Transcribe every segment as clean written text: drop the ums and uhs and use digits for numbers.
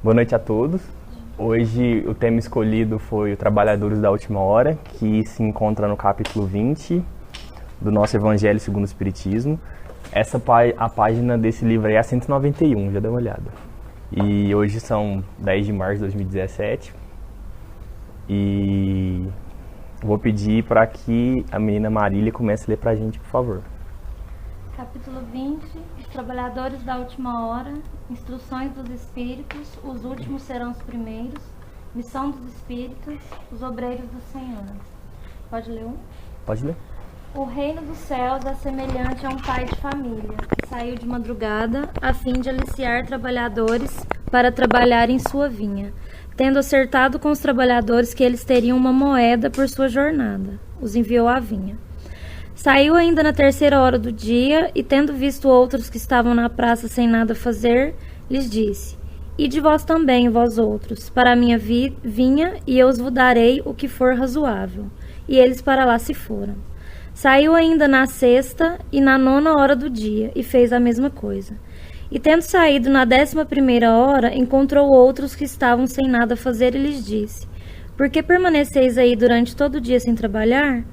Boa noite a todos. Hoje o tema escolhido foi o Trabalhadores da Última Hora, que se encontra no capítulo 20 do nosso Evangelho segundo o Espiritismo. A página desse livro aí é a 191, já dá uma olhada. E hoje são 10 de março de 2017. E vou pedir para que a menina Marília comece a ler para a gente, por favor. Capítulo 20, os trabalhadores da última hora, instruções dos espíritos, os últimos serão os primeiros, missão dos espíritos, os obreiros do Senhor. Pode ler um? Pode ler. O reino dos céus é semelhante a um pai de família, que saiu de madrugada a fim de aliciar trabalhadores para trabalhar em sua vinha, tendo acertado com os trabalhadores que eles teriam uma moeda por sua jornada. Os enviou à vinha. Saiu ainda na 3ª hora do dia, e tendo visto outros que estavam na praça sem nada a fazer, lhes disse: Ide vós também, vós outros, para a minha vinha, e eu vos darei o que for razoável. E eles para lá se foram. Saiu ainda na 6ª e na 9ª hora do dia, e fez a mesma coisa. E tendo saído na 11ª hora, encontrou outros que estavam sem nada a fazer, e lhes disse: Por que permaneceis aí durante todo o dia sem trabalhar?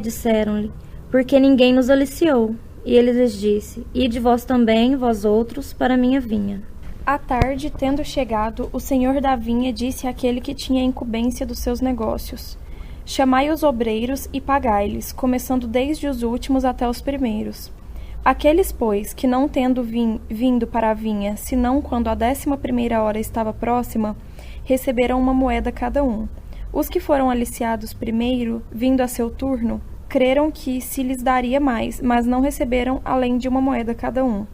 Disseram-lhe, porque ninguém nos aliciou. E ele lhes disse: Ide vós também, vós outros, para a minha vinha. À tarde, tendo chegado, o senhor da vinha disse àquele que tinha a incumbência dos seus negócios: Chamai os obreiros e pagai-lhes, começando desde os últimos até os primeiros. Aqueles, pois, que não tendo vindo para a vinha, senão quando a 11ª hora estava próxima, receberam uma moeda cada um. Os que foram aliciados primeiro, vindo a seu turno, creram que se lhes daria mais, mas não receberam além de uma moeda cada um.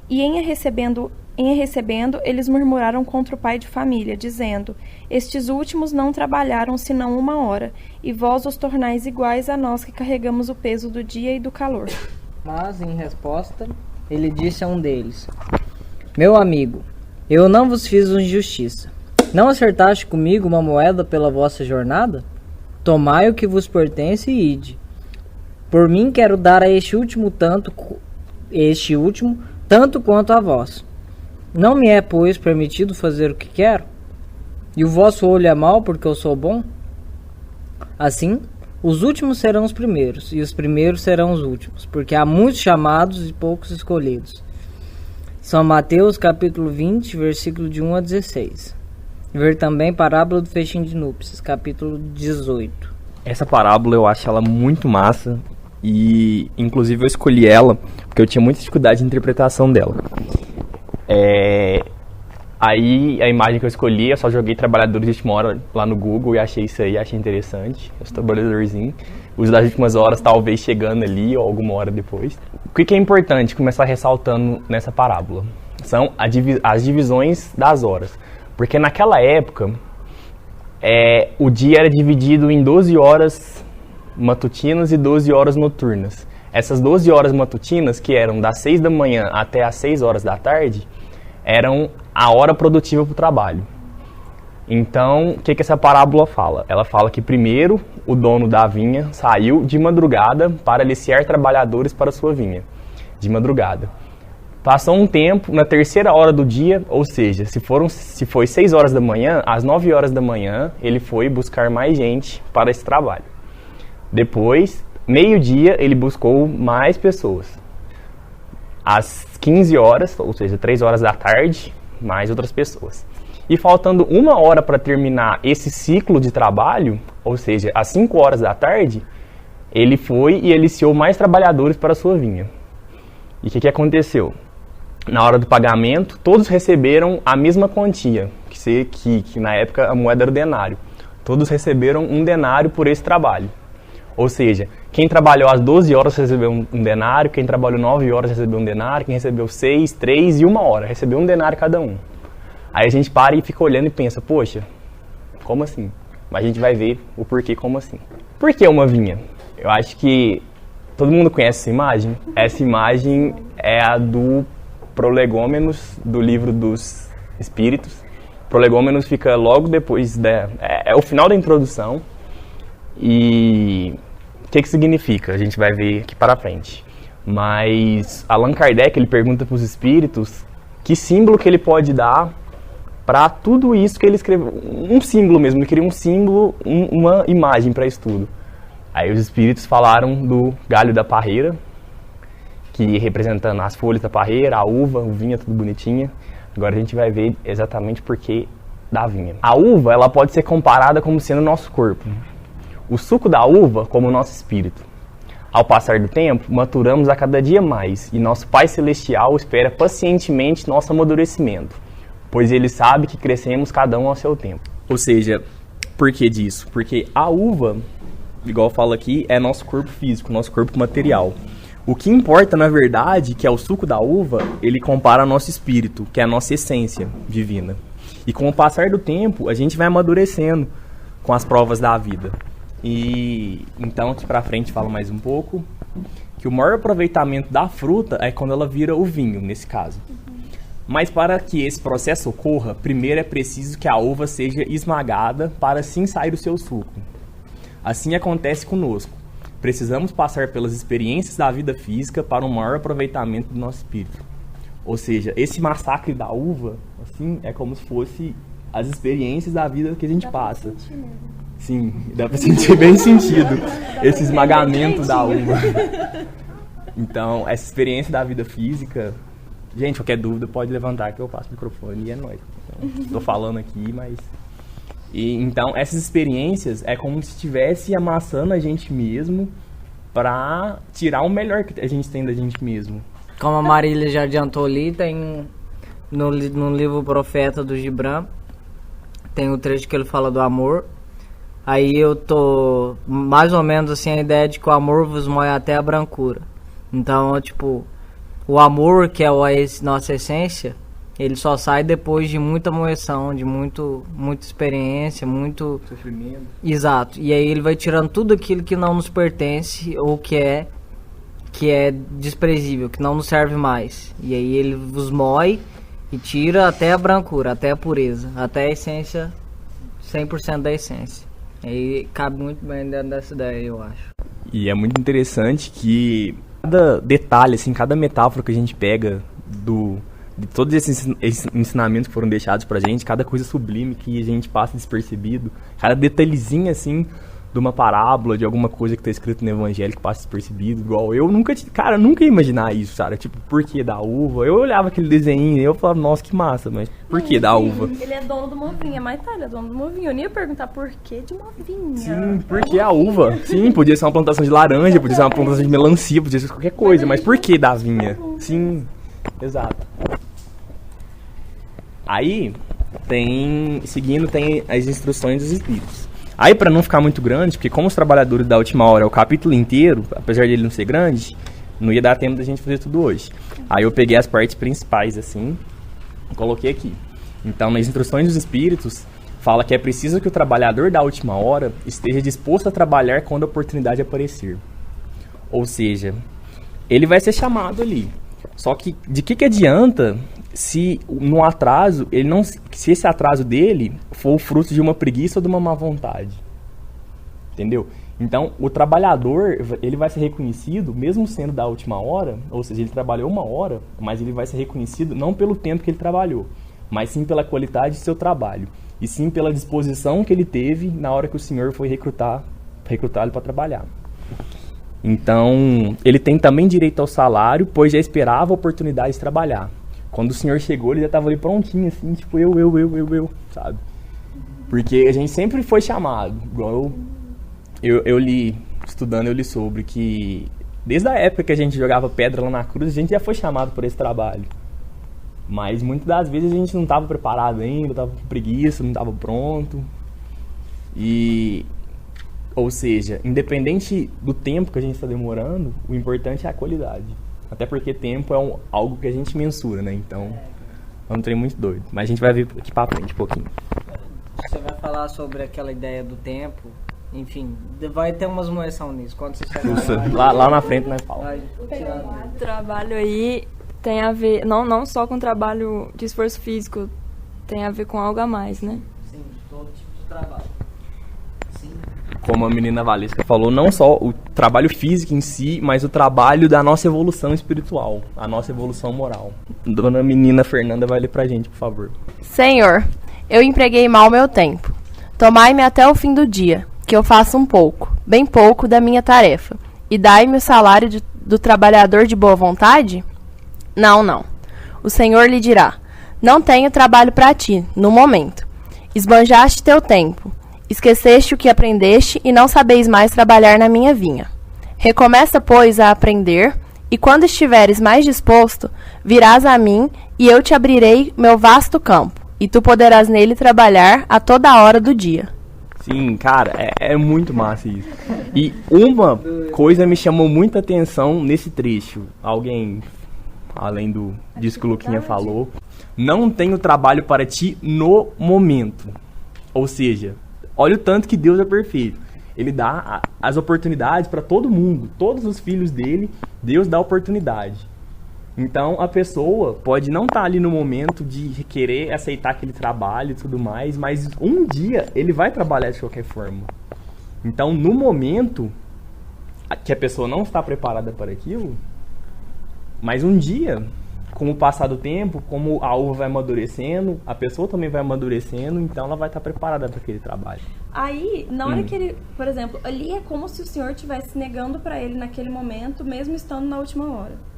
E em a recebendo, eles murmuraram contra o pai de família, dizendo: Estes últimos não trabalharam senão 1 hora, e vós os tornais iguais a nós que carregamos o peso do dia e do calor. Mas, em resposta, ele disse a um deles: Meu amigo, eu não vos fiz injustiça. Não acertaste comigo uma moeda pela vossa jornada? Tomai o que vos pertence e ide. Por mim quero dar a este último tanto quanto a vós. Não me é, pois, permitido fazer o que quero? E o vosso olho é mau porque eu sou bom? Assim, os últimos serão os primeiros, e os primeiros serão os últimos, porque há muitos chamados e poucos escolhidos. São Mateus, capítulo 20, versículo de 1 a 16. Ver também Parábola do Festim de Núpcias, capítulo 18. Essa parábola eu acho ela muito massa e, inclusive, eu escolhi ela porque eu tinha muita dificuldade de interpretação dela. Aí, a imagem que eu escolhi, eu só joguei Trabalhadores de Última Hora lá no Google e achei isso aí, achei interessante. Os trabalhadorzinhos, os das últimas horas talvez chegando ali ou alguma hora depois. O que é importante começar ressaltando nessa parábola? São as divisões das horas. Porque naquela época, o dia era dividido em 12 horas matutinas e 12 horas noturnas. Essas 12 horas matutinas, que eram das 6 da manhã até as 6 horas da tarde, eram a hora produtiva para o trabalho. Então, o que essa parábola fala? Ela fala que primeiro o dono da vinha saiu de madrugada para aliciar trabalhadores para sua vinha. De madrugada. Passou um tempo, na 3ª hora do dia, ou seja, se foi 6 horas da manhã, às 9 horas da manhã, ele foi buscar mais gente para esse trabalho. Depois, meio-dia, ele buscou mais pessoas. Às 15 horas, ou seja, 3 horas da tarde, mais outras pessoas. E faltando 1 hora para terminar esse ciclo de trabalho, ou seja, às 5 horas da tarde, ele foi e aliciou mais trabalhadores para a sua vinha. E o que aconteceu? Na hora do pagamento, todos receberam a mesma quantia, que na época a moeda era o denário. Todos receberam 1 denário por esse trabalho. Ou seja, quem trabalhou às 12 horas recebeu um denário, quem trabalhou 9 horas recebeu 1 denário, quem recebeu 6, 3 e 1 hora, recebeu 1 denário cada um. Aí a gente para e fica olhando e pensa, poxa, como assim? Mas a gente vai ver o porquê como assim. Por que uma vinha? Eu acho que todo mundo conhece essa imagem? Essa imagem é a do Prolegômenos, do livro dos Espíritos. Prolegômenos fica logo depois, é o final da introdução. E o que significa? A gente vai ver aqui para frente. Mas Allan Kardec, ele pergunta para os espíritos que símbolo que ele pode dar para tudo isso que ele escreveu. Um símbolo mesmo, ele queria um símbolo, uma imagem para estudo. Aí os espíritos falaram do galho da parreira, que representando as folhas da parreira, a uva, uvinha, tudo bonitinha. Agora a gente vai ver exatamente por que da vinha. A uva, ela pode ser comparada como sendo o nosso corpo. O suco da uva como o nosso espírito. Ao passar do tempo, maturamos a cada dia mais, e nosso Pai Celestial espera pacientemente nosso amadurecimento, pois Ele sabe que crescemos cada um ao seu tempo. Ou seja, por que disso? Porque a uva, igual fala aqui, é nosso corpo físico, nosso corpo material. O que importa, na verdade, que é o suco da uva, ele compara ao nosso espírito, que é a nossa essência divina. E com o passar do tempo, a gente vai amadurecendo com as provas da vida. E então aqui pra frente fala mais um pouco que o maior aproveitamento da fruta é quando ela vira o vinho, nesse caso. Mas para que esse processo ocorra, primeiro é preciso que a uva seja esmagada para assim sair o seu suco. Assim acontece conosco. Precisamos passar pelas experiências da vida física para um maior aproveitamento do nosso espírito. Ou seja, esse massacre da uva, assim, é como se fosse as experiências da vida que a gente passa. Sim, dá pra sentir bem sentido esse esmagamento da uva. Então, essa experiência da vida física, gente, qualquer dúvida pode levantar que eu passo o microfone e é nóis. Então, tô falando aqui, mas... então, essas experiências é como se estivesse amassando a gente mesmo pra tirar o melhor que a gente tem da gente mesmo. Como a Marília já adiantou ali, tem no livro Profeta do Gibran, tem o trecho que ele fala do amor. Aí eu tô mais ou menos assim a ideia de que o amor vos moe até a brancura. Então, tipo, o amor, que é a nossa essência, ele só sai depois de muita moeção, de muita experiência, muito sofrimento. Exato. E aí ele vai tirando tudo aquilo que não nos pertence ou que é desprezível, que não nos serve mais. E aí ele vos moe e tira até a brancura, até a pureza, até a essência, 100% da essência. Aí cabe muito bem dentro dessa ideia, eu acho. E é muito interessante que cada detalhe, assim, cada metáfora que a gente pega de todos esses ensinamentos que foram deixados pra gente, cada coisa sublime que a gente passa despercebido, cada detalhezinho, assim, de uma parábola, de alguma coisa que tá escrito no Evangelho que passa despercebido, igual eu nunca ia imaginar isso, sabe? Tipo, por que da uva? Eu olhava aquele desenho e eu falava, nossa, que massa, mas por que da uva? Ele é dono de uma vinha, mas tá, ele é dono de uma vinha. Eu nem ia perguntar por que de uma vinha. Sim, por que a uva? Sim, podia ser uma plantação de laranja, podia ser uma plantação de melancia, podia ser qualquer coisa, mas por que da vinha? Sim, exato. Aí, tem as instruções dos espíritos. Aí, para não ficar muito grande, porque como os trabalhadores da última hora é o capítulo inteiro, apesar dele não ser grande, não ia dar tempo da gente fazer tudo hoje. Aí eu peguei as partes principais, assim, e coloquei aqui. Então, nas instruções dos espíritos, fala que é preciso que o trabalhador da última hora esteja disposto a trabalhar quando a oportunidade aparecer. Ou seja, ele vai ser chamado ali. Só que de que adianta se no atraso, se esse atraso dele for o fruto de uma preguiça ou de uma má vontade? Entendeu? Então, o trabalhador, ele vai ser reconhecido, mesmo sendo da última hora, ou seja, ele trabalhou 1 hora, mas ele vai ser reconhecido não pelo tempo que ele trabalhou, mas sim pela qualidade de seu trabalho, e sim pela disposição que ele teve na hora que o senhor foi recrutar ele para trabalhar. Então, ele tem também direito ao salário, pois já esperava a oportunidade de trabalhar. Quando o senhor chegou, ele já estava ali prontinho, assim, tipo, eu, sabe? Porque a gente sempre foi chamado, igual eu li sobre que, desde a época que a gente jogava pedra lá na cruz, a gente já foi chamado por esse trabalho. Mas muitas das vezes a gente não estava preparado ainda, estava com preguiça, não estava pronto. Ou seja, independente do tempo que a gente está demorando, o importante é a qualidade. Até porque tempo é algo que a gente mensura, né? Então, é um trem muito doido. Mas a gente vai ver aqui pra frente um pouquinho. Você vai falar sobre aquela ideia do tempo, enfim, vai ter umas moeção nisso. Quando você chegar lá na frente nós falamos. O trabalho aí tem a ver, não só com trabalho de esforço físico, tem a ver com algo a mais, né? Sim, todo tipo de trabalho. Como a menina Valesca falou, não só o trabalho físico em si, mas o trabalho da nossa evolução espiritual, a nossa evolução moral. Dona menina Fernanda vai ler pra gente, por favor. Senhor, Eu empreguei mal meu tempo. Tomai-me até o fim do dia, que eu faça um pouco, bem pouco, da minha tarefa, e dai-me o salário do trabalhador de boa vontade? Não, não. O Senhor lhe dirá: não tenho trabalho para ti, no momento. Esbanjaste teu tempo, esqueceste o que aprendeste e não sabeis mais trabalhar na minha vinha. Recomeça, pois, a aprender, e quando estiveres mais disposto, virás a mim, e eu te abrirei meu vasto campo, e tu poderás nele trabalhar a toda hora do dia. Sim, cara, é muito massa isso. E uma coisa me chamou muita atenção nesse trecho. Alguém, além disso que o Luquinha falou, não tenho trabalho para ti no momento. Ou seja, olha o tanto que Deus é perfeito. Ele dá as oportunidades para todo mundo, todos os filhos dele, Deus dá oportunidade. Então a pessoa pode não estar ali no momento de querer aceitar aquele trabalho e tudo mais, mas um dia ele vai trabalhar de qualquer forma. Então no momento que a pessoa não está preparada para aquilo, mas um dia, com o passar do tempo, como a uva vai amadurecendo, a pessoa também vai amadurecendo, então ela vai estar preparada para aquele trabalho. Aí, na hora que ele, por exemplo, ali é como se o Senhor estivesse negando para ele naquele momento, mesmo estando na última hora.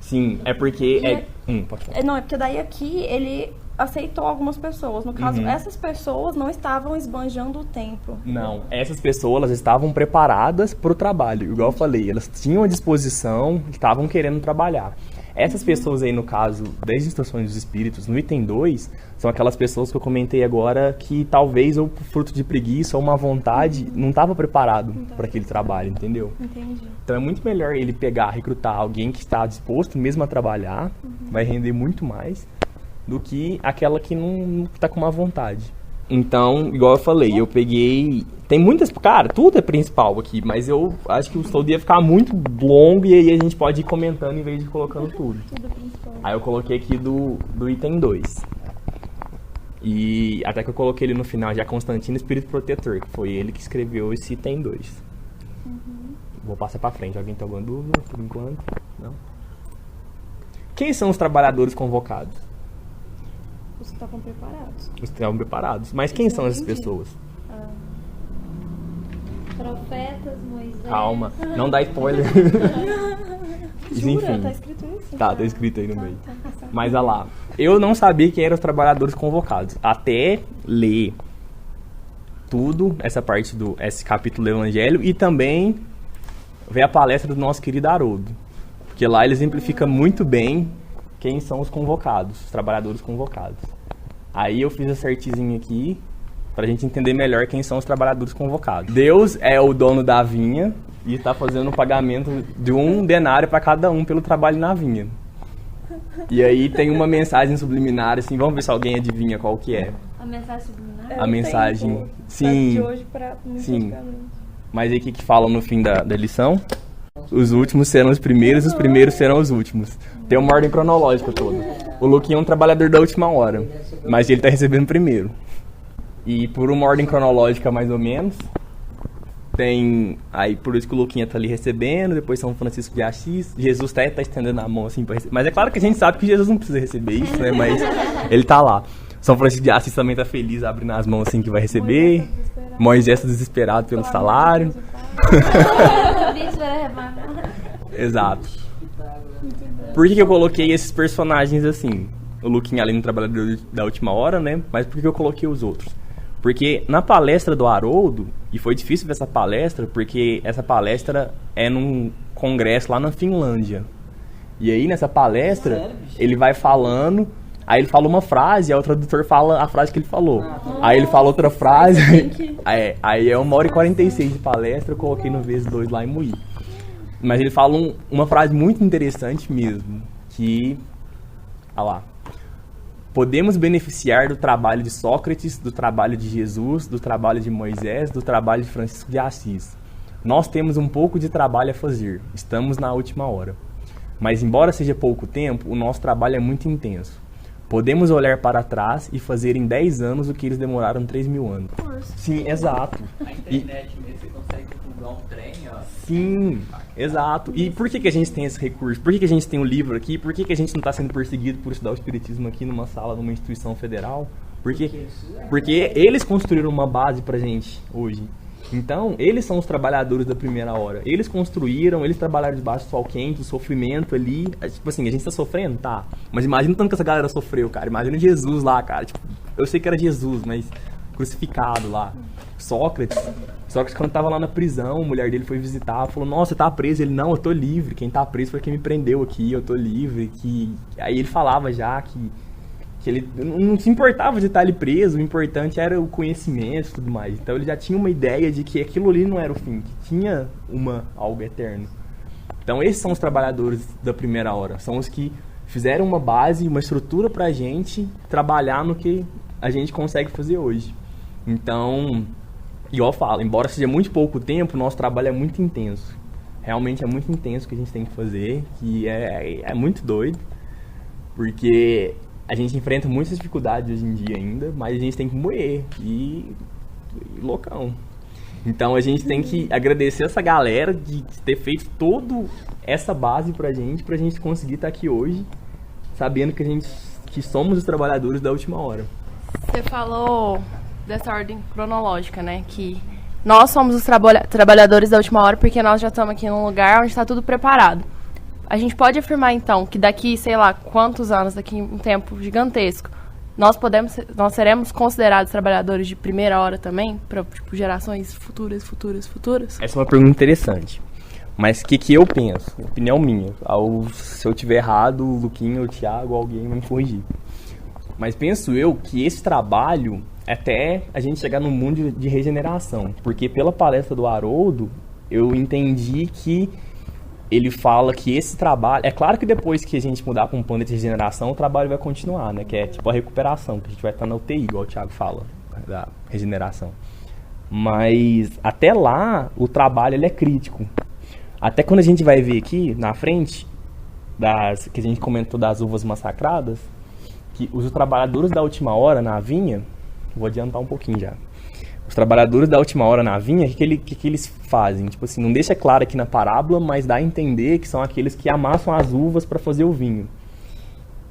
Sim, é porque... pode falar. Não, é porque daí aqui ele aceitou algumas pessoas. No caso, essas pessoas não estavam esbanjando o tempo. Não, essas pessoas elas estavam preparadas para o trabalho. Igual eu falei, elas tinham a disposição, estavam querendo trabalhar. Essas pessoas aí, no caso das instruções dos espíritos, no item 2, são aquelas pessoas que eu comentei agora que talvez ou fruto de preguiça ou uma vontade não estava preparado para aquele trabalho, entendeu? Entendi. Então é muito melhor ele pegar, recrutar alguém que está disposto mesmo a trabalhar, vai render muito mais, do que aquela que não está com uma vontade. Então, igual eu falei, eu peguei... Tem muitas... Cara, tudo é principal aqui, mas eu acho que o estudo ia ficar muito longo e aí a gente pode ir comentando em vez de colocando tudo. Tudo principal. Aí eu coloquei aqui do item 2. E até que eu coloquei ele no final já, Constantino, Espírito Protetor, que foi ele que escreveu esse item 2. Vou passar pra frente. Alguém tem alguma dúvida por enquanto? Não? Quem são os trabalhadores convocados? Os que estavam preparados. Os que estavam preparados. Mas quem são essas pessoas? Profetas, Moisés... Calma, não dá spoiler. Jura? Enfim. Tá escrito isso? Tá escrito aí no meio. Mas olha lá, eu não sabia quem eram os trabalhadores convocados. Até ler tudo, esse capítulo do Evangelho, e também ver a palestra do nosso querido Haroldo. Porque lá ele exemplifica muito bem quem são os convocados, os trabalhadores convocados. Aí eu fiz essa artezinha aqui, pra gente entender melhor quem são os trabalhadores convocados. Deus é o dono da vinha e está fazendo o pagamento de 1 denário para cada um pelo trabalho na vinha. E aí tem uma mensagem subliminar, assim, vamos ver se alguém adivinha qual que é. A mensagem subliminar? A mensagem, sim, de hoje pra sim. Mas aí o que fala no fim da lição? Os últimos serão os primeiros serão os últimos. Tem uma ordem cronológica toda. O Luquinha é um trabalhador da última hora, mas ele está recebendo primeiro. E por uma ordem cronológica, mais ou menos, tem... Aí por isso que o Luquinha tá ali recebendo, depois São Francisco de Assis. Jesus tá estendendo a mão assim pra receber. Mas é claro que a gente sabe que Jesus não precisa receber isso, né? Mas ele tá lá. São Francisco de Assis também tá feliz, abrindo as mãos assim que vai receber. Moisés tá desesperado pelo salário. Exato. Por que eu coloquei esses personagens assim? O Luquinha ali no Trabalhador da Última Hora, né? Mas por que eu coloquei os outros? Porque na palestra do Haroldo, e foi difícil ver essa palestra, porque essa palestra é num congresso lá na Finlândia. E aí nessa palestra, ele vai falando, aí ele fala uma frase, aí o tradutor fala a frase que ele falou. Aí ele fala outra frase, aí é 1h46 de palestra, eu coloquei no vezes 2 lá em Moí. Mas ele fala uma frase muito interessante mesmo, que... Olha lá. Podemos beneficiar do trabalho de Sócrates, do trabalho de Jesus, do trabalho de Moisés, do trabalho de Francisco de Assis. Nós temos um pouco de trabalho a fazer, estamos na última hora. Mas embora seja pouco tempo, o nosso trabalho é muito intenso. Podemos olhar para trás e fazer em 10 anos o que eles demoraram 3.000 anos. Sim, exato. Na internet mesmo você consegue divulgar um trem, ó. Sim, exato. E por que a gente tem esse recurso? Por que a gente tem um livro aqui? Por que a gente não está sendo perseguido por estudar o espiritismo aqui numa sala, numa instituição federal? Porque eles construíram uma base pra gente hoje. Então, eles são os trabalhadores da primeira hora. Eles construíram, eles trabalharam debaixo do sol quente, do sofrimento ali. Tipo assim, a gente tá sofrendo? Tá. Mas imagina o tanto que essa galera sofreu, cara. Imagina Jesus lá, cara. Tipo, eu sei que era Jesus, mas crucificado lá. Sócrates, quando tava lá na prisão, a mulher dele foi visitar, falou, nossa, você tá preso? Ele, não, eu tô livre. Quem tá preso foi quem me prendeu aqui, eu tô livre. Aí ele falava já que ele não se importava de estar ali preso, o importante era o conhecimento e tudo mais. Então ele já tinha uma ideia de que aquilo ali não era o fim, que tinha algo eterno. Então esses são os trabalhadores da primeira hora, são os que fizeram uma base, uma estrutura pra gente trabalhar no que a gente consegue fazer hoje. Então, igual eu falo, embora seja muito pouco tempo, nosso trabalho é muito intenso. Realmente é muito intenso o que a gente tem que fazer, que é muito doido, porque a gente enfrenta muitas dificuldades hoje em dia ainda, mas a gente tem que moer e loucão. Então a gente tem que agradecer essa galera de ter feito toda essa base pra gente conseguir estar aqui hoje, sabendo que somos os trabalhadores da última hora. Você falou dessa ordem cronológica, né? Que nós somos os trabalhadores da última hora porque nós já estamos aqui num lugar onde está tudo preparado. A gente pode afirmar, então, que daqui, sei lá, quantos anos, daqui um tempo gigantesco, nós seremos considerados trabalhadores de primeira hora também, para tipo, gerações futuras? Essa é uma pergunta interessante. Mas o que eu penso? Opinião minha. Se eu tiver errado, o Luquinha, o Thiago, alguém vai me corrigir. Mas penso eu que esse trabalho, até a gente chegar no mundo de regeneração. Porque pela palestra do Haroldo, eu entendi que ele fala que esse trabalho... É claro que depois que a gente mudar para um plano de regeneração, o trabalho vai continuar, né? Que é tipo a recuperação, que a gente vai estar na UTI, igual o Thiago fala, da regeneração. Mas até lá, o trabalho ele é crítico. Até quando a gente vai ver aqui, na frente, que a gente comentou das uvas massacradas, que os trabalhadores da última hora na vinha... Vou adiantar um pouquinho já. Os trabalhadores da última hora na vinha, o que eles fazem? Tipo assim, não deixa claro aqui na parábola, mas dá a entender que são aqueles que amassam as uvas para fazer o vinho.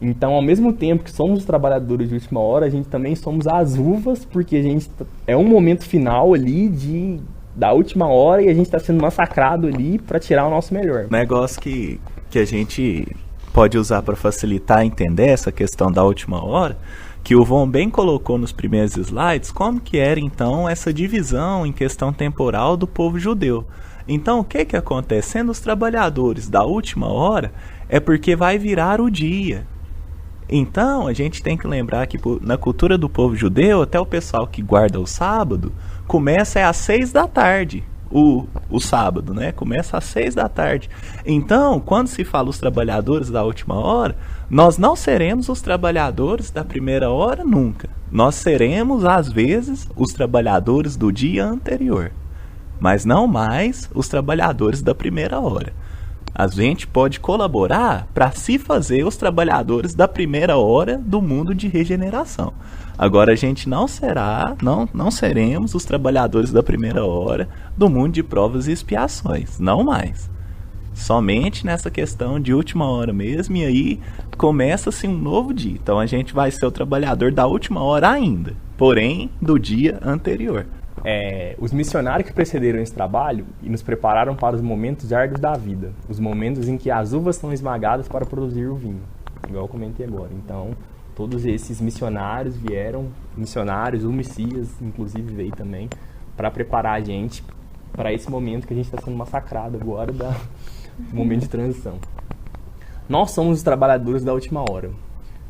Então, ao mesmo tempo que somos os trabalhadores de última hora, a gente também somos as uvas, porque a gente é um momento final ali da última hora e a gente está sendo massacrado ali para tirar o nosso melhor. Negócio que a gente pode usar para facilitar entender essa questão da última hora, que o Von bem colocou nos primeiros slides, como que era então essa divisão em questão temporal do povo judeu. Então o que acontece? Sendo os trabalhadores da última hora, é porque vai virar o dia. Então a gente tem que lembrar que na cultura do povo judeu, até o pessoal que guarda o sábado, começa às 6 da tarde. O sábado, né? Começa às 6 da tarde. Então, quando se fala os trabalhadores da última hora, nós não seremos os trabalhadores da primeira hora nunca. Nós seremos, às vezes, os trabalhadores do dia anterior, mas não mais os trabalhadores da primeira hora. A gente pode colaborar para se fazer os trabalhadores da primeira hora do mundo de regeneração. Agora a gente não seremos os trabalhadores da primeira hora do mundo de provas e expiações, não mais. Somente nessa questão de última hora mesmo, e aí começa-se um novo dia. Então a gente vai ser o trabalhador da última hora ainda, porém do dia anterior. Os missionários que precederam esse trabalho e nos prepararam para os momentos árduos da vida, os momentos em que as uvas são esmagadas para produzir o vinho, igual eu comentei agora. Então, todos esses missionários vieram, o Messias, inclusive, veio também, para preparar a gente para esse momento que a gente está sendo massacrado agora, do momento de transição. Nós somos os trabalhadores da última hora.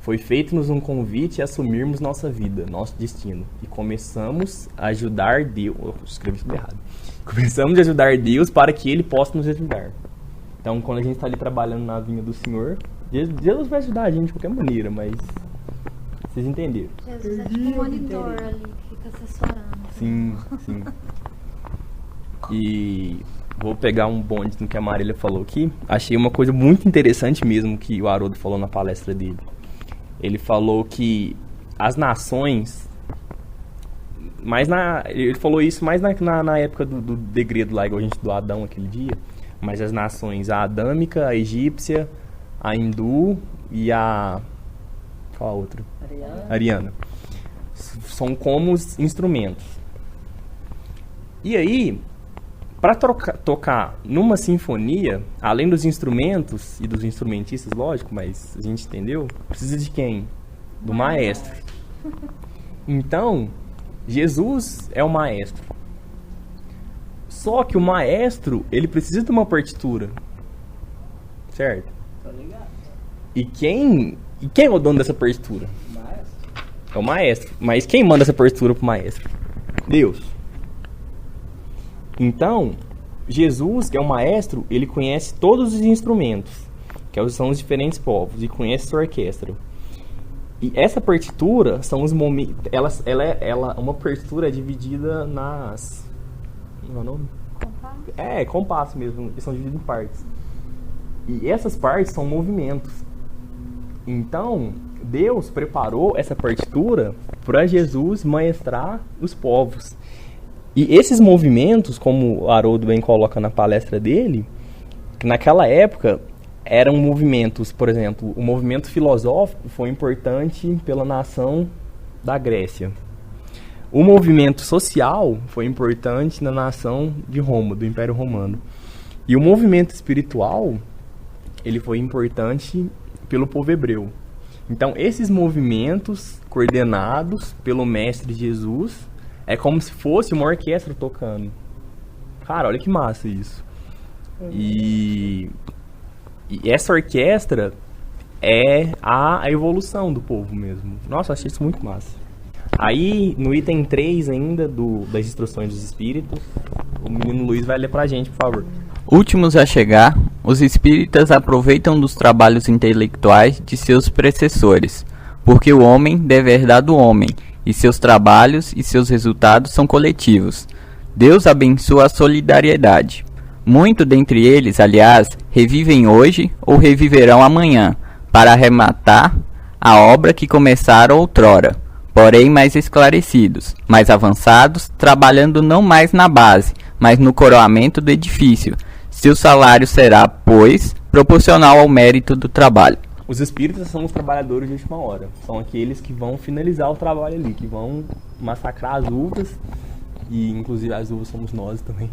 Foi feito-nos um convite a assumirmos nossa vida, nosso destino. E começamos a ajudar Deus... Eu escrevi tudo errado. Começamos a ajudar Deus para que Ele possa nos ajudar. Então, quando a gente está ali trabalhando na vinha do Senhor, Deus vai ajudar a gente de qualquer maneira, mas... Vocês entenderam? Jesus é tipo um monitor ali, que fica assessorando. Sim. E... Vou pegar um bonde no que a Marília falou aqui. Achei uma coisa muito interessante mesmo que o Haroldo falou na palestra dele. Ele falou que as nações... ele falou isso mais na época do degredo lá, igual a gente do Adão aquele dia. Mas as nações, a adâmica, a egípcia, a hindu e a... Qual a outra? Ariana. são como os instrumentos. E aí, para tocar numa sinfonia, além dos instrumentos e dos instrumentistas, lógico, mas a gente entendeu, precisa de quem? Do maestro. Então, Jesus é o maestro. Só que o maestro, ele precisa de uma partitura. Certo? E quem é o dono dessa partitura? É o maestro. Mas quem manda essa partitura pro maestro? Deus. Então, Jesus, que é o maestro, ele conhece todos os instrumentos, que são os diferentes povos, e conhece sua orquestra. E essa partitura são os momentos. Uma partitura é dividida nas. Não é o nome? Compasso? Compasso mesmo. Eles são divididos em partes. E essas partes são movimentos. Então, Deus preparou essa partitura para Jesus maestrar os povos. E esses movimentos, como o Haroldo bem coloca na palestra dele, que naquela época eram movimentos, por exemplo, o movimento filosófico foi importante pela nação da Grécia. O movimento social foi importante na nação de Roma, do Império Romano. E o movimento espiritual, ele foi importante pelo povo hebreu. Então, esses movimentos coordenados pelo Mestre Jesus é como se fosse uma orquestra tocando. Cara, olha que massa isso. E essa orquestra é a evolução do povo mesmo. Nossa, achei isso muito massa. Aí, no item 3 ainda das instruções dos espíritos, o menino Luiz vai ler pra gente, por favor. Últimos a chegar, os espíritas aproveitam dos trabalhos intelectuais de seus predecessores, porque o homem deve herdar do homem, e seus trabalhos e seus resultados são coletivos. Deus abençoa a solidariedade. Muito dentre eles, aliás, revivem hoje ou reviverão amanhã, para arrematar a obra que começaram outrora, porém mais esclarecidos, mais avançados, trabalhando não mais na base, mas no coroamento do edifício. Seu salário será, pois, proporcional ao mérito do trabalho. Os espíritas são os trabalhadores de última hora. São aqueles que vão finalizar o trabalho ali, que vão massacrar as uvas. E, inclusive, as uvas somos nós também.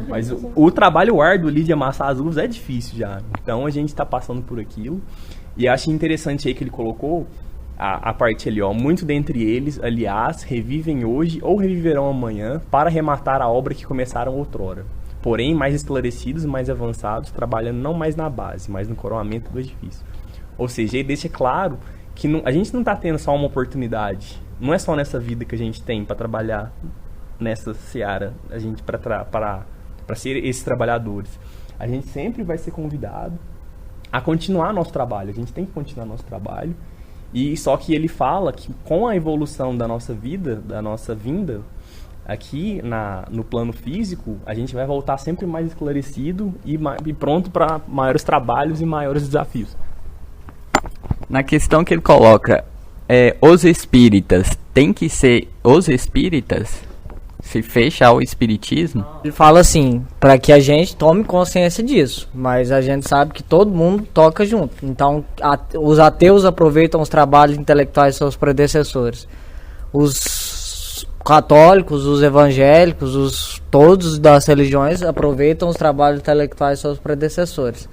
Mas o trabalho árduo ali de amassar as uvas é difícil já. Então, a gente está passando por aquilo. E acho interessante aí que ele colocou a parte ali, ó. Muito dentre eles, aliás, revivem hoje ou reviverão amanhã para arrematar a obra que começaram outrora. Porém, mais esclarecidos, mais avançados, trabalhando não mais na base, mas no coroamento do edifício. Ou seja, ele deixa claro que a gente não está tendo só uma oportunidade. Não é só nessa vida que a gente tem para trabalhar nessa seara, a gente para ser esses trabalhadores. A gente sempre vai ser convidado a continuar nosso trabalho. A gente tem que continuar nosso trabalho. E só que ele fala que com a evolução da nossa vida, da nossa vinda aqui no plano físico, a gente vai voltar sempre mais esclarecido e pronto para maiores trabalhos e maiores desafios. Na questão que ele coloca, os espíritas, tem que ser os espíritas? Se fecha ao espiritismo? Ele fala assim, para que a gente tome consciência disso, mas a gente sabe que todo mundo toca junto. Então, os ateus aproveitam os trabalhos intelectuais de seus predecessores. Os católicos, os evangélicos, todos das religiões aproveitam os trabalhos intelectuais de seus predecessores.